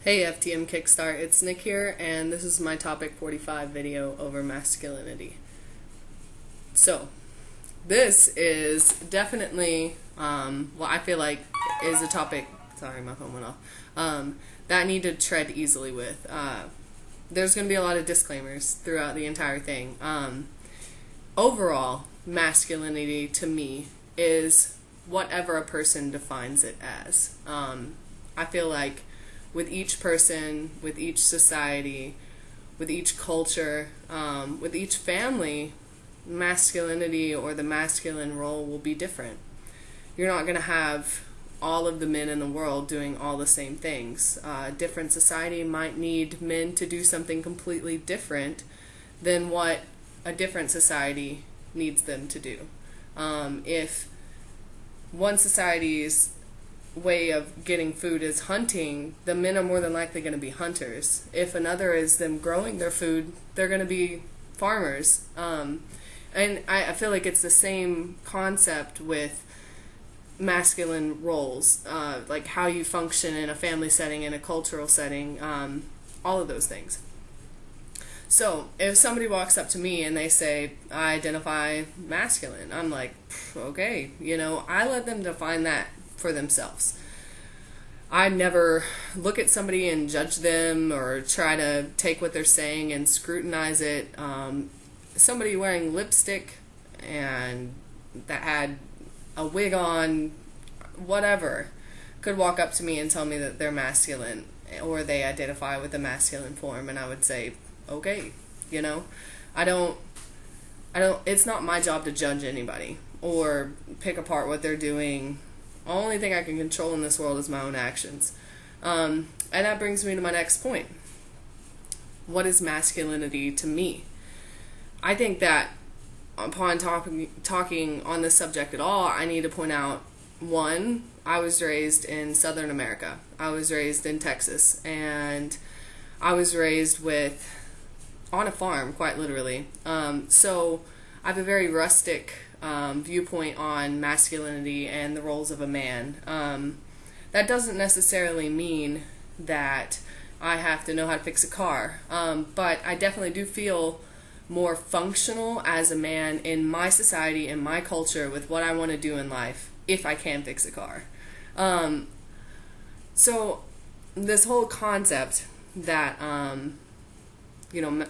Hey FTM Kickstart, it's Nick here, and this is my topic 45 video over masculinity. So, this is definitely what I feel like is a topic, sorry my phone went off, that I need to tread easily with. There's going to be a lot of disclaimers throughout the entire thing. Overall, masculinity to me is whatever a person defines it as. I feel like with each person, with each society, with each culture, with each family, masculinity or the masculine role will be different. You're not going to have all of the men in the world doing all the same things. Different society might need men to do something completely different than what a different society needs them to do. If one society's way of getting food is hunting, the men are more than likely going to be hunters. If another is them growing their food, they're going to be farmers. And I feel like it's the same concept with masculine roles, like how you function in a family setting, in a cultural setting, all of those things. So if somebody walks up to me and they say, I identify masculine, I'm like, okay, I let them define that for themselves. I never look at somebody and judge them or try to take what they're saying and scrutinize it. Somebody wearing lipstick and that had a wig on, whatever, could walk up to me and tell me that they're masculine or they identify with the masculine form, and I would say, okay, I don't, it's not my job to judge anybody or pick apart what they're doing. The only thing I can control in this world is my own actions. And that brings me to my next point. What is masculinity to me? I think that upon talking on this subject at all, I need to point out, one, I was raised in Southern America. I was raised in Texas, and I was raised on a farm, quite literally. So I have a very rustic viewpoint on masculinity and the roles of a man. That doesn't necessarily mean that I have to know how to fix a car, but I definitely do feel more functional as a man in my society, in my culture, with what I want to do in life, if I can fix a car. So this whole concept that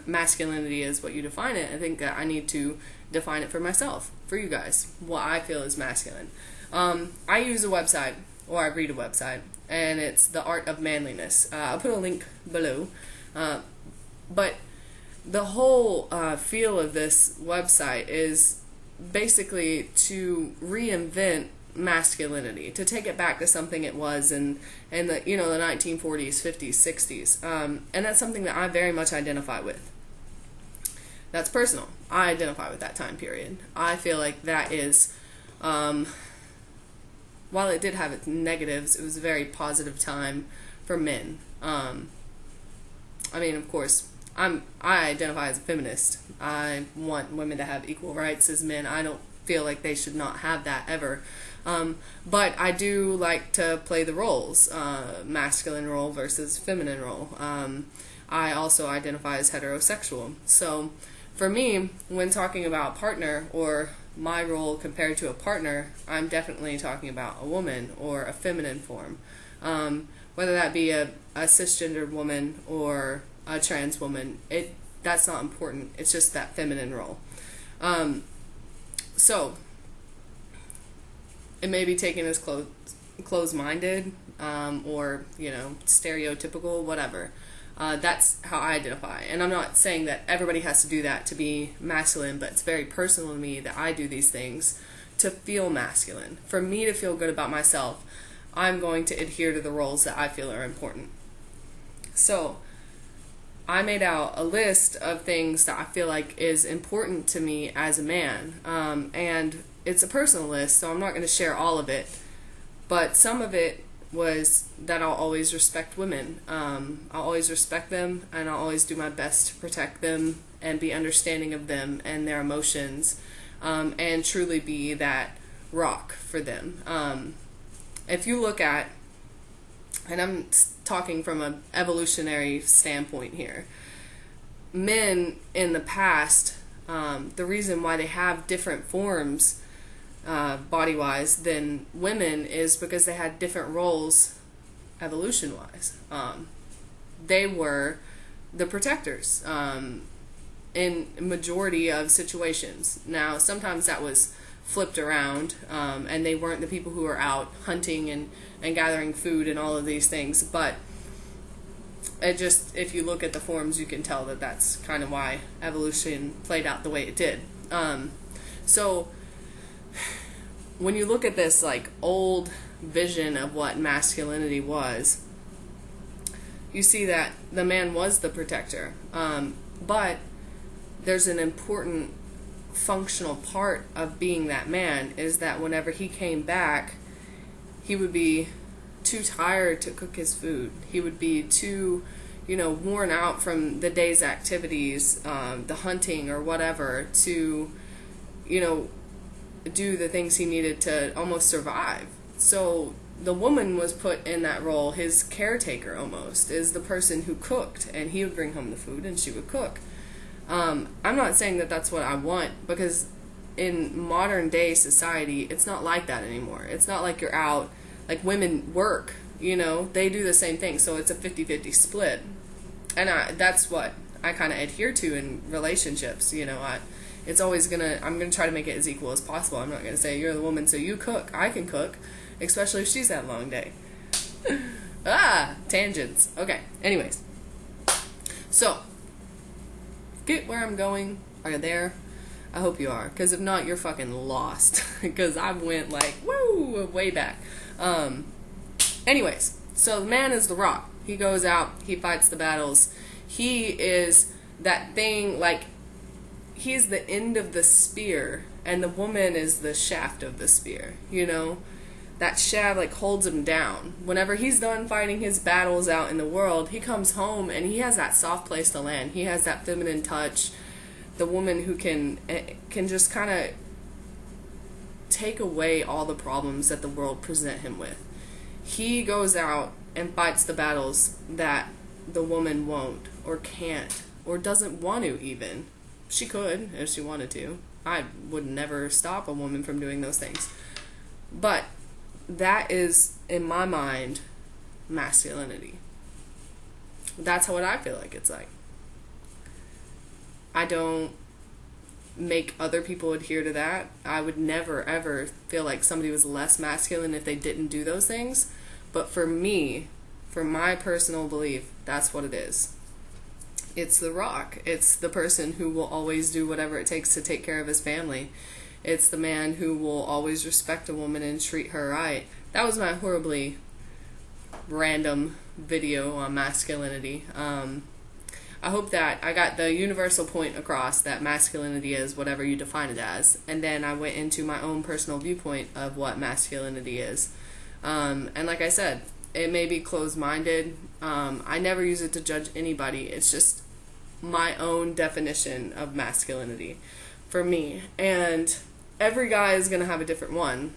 masculinity is what you define it, I think that I need to define it for myself, for you guys, what I feel is masculine. I use a website, or I read a website, and it's The Art of Manliness. I'll put a link below. But the whole feel of this website is basically to reinvent masculinity, to take it back to something it was in the the 1940s, 50s, 60s, and that's something that I very much identify with. That's personal. I identify with that time period. I feel like that is, while it did have its negatives, it was a very positive time for men. Of course, I identify as a feminist. I want women to have equal rights as men. I don't feel like they should not have that ever. But I do like to play the roles, masculine role versus feminine role. I also identify as heterosexual. So for me, when talking about partner or my role compared to a partner, I'm definitely talking about a woman or a feminine form. Whether that be a cisgendered woman or a trans woman, that's not important. It's just that feminine role. So it may be taken as closed-minded or stereotypical, whatever. That's how I identify. And I'm not saying that everybody has to do that to be masculine, but it's very personal to me that I do these things to feel masculine. For me to feel good about myself, I'm going to adhere to the roles that I feel are important. So I made out a list of things that I feel like is important to me as a man. And it's a personal list, so I'm not going to share all of it. But some of it was that I'll always respect women. I'll always respect them, and I'll always do my best to protect them and be understanding of them and their emotions, and truly be that rock for them. If you look at and I'm talking from an evolutionary standpoint here, men in the past, the reason why they have different forms body-wise than women is because they had different roles evolution-wise. They were the protectors in majority of situations. Now, sometimes that was flipped around, and they weren't the people who were out hunting and gathering food and all of these things, but it just, if you look at the forms, you can tell that that's kind of why evolution played out the way it did. So when you look at this like old vision of what masculinity was, you see that the man was the protector, but there's an important functional part of being that man is that whenever he came back, he would be too tired to cook his food. He would be too, worn out from the day's activities, the hunting or whatever, to, do the things he needed to almost survive. So the woman was put in that role, his caretaker almost, is the person who cooked, and he would bring home the food and she would cook. I'm not saying that that's what I want, because in modern day society, it's not like that anymore. It's not like you're out, like women work, they do the same thing, so it's a 50-50 split. And that's what I kind of adhere to in relationships, it's always I'm gonna try to make it as equal as possible. I'm not gonna say, you're the woman, so you cook. I can cook, especially if she's had a long day. Tangents. Okay, anyways. So, get where I'm going. Are you there? I hope you are, because if not, you're fucking lost, because I went like, woo, way back. Anyways, so the man is the rock. He goes out, he fights the battles. He is that thing, like, he's the end of the spear, and the woman is the shaft of the spear, That shaft, like, holds him down. Whenever he's done fighting his battles out in the world, he comes home, and he has that soft place to land. He has that feminine touch. The woman who can just kind of take away all the problems that the world present him with. He goes out and fights the battles that the woman won't, or can't, or doesn't want to even. She could, if she wanted to. I would never stop a woman from doing those things. But that is, in my mind, masculinity. That's what I feel like it's like. I don't make other people adhere to that. I would never, ever feel like somebody was less masculine if they didn't do those things. But for me, for my personal belief, that's what it is. It's the rock. It's the person who will always do whatever it takes to take care of his family. It's the man who will always respect a woman and treat her right. That was my horribly random video on masculinity. I hope that I got the universal point across, that masculinity is whatever you define it as. And then I went into my own personal viewpoint of what masculinity is. And like I said, it may be closed-minded. I never use it to judge anybody. It's just my own definition of masculinity for me. And every guy is going to have a different one.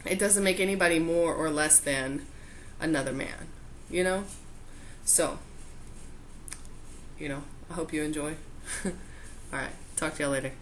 It doesn't make anybody more or less than another man, So, I hope you enjoy. Alright, talk to y'all later.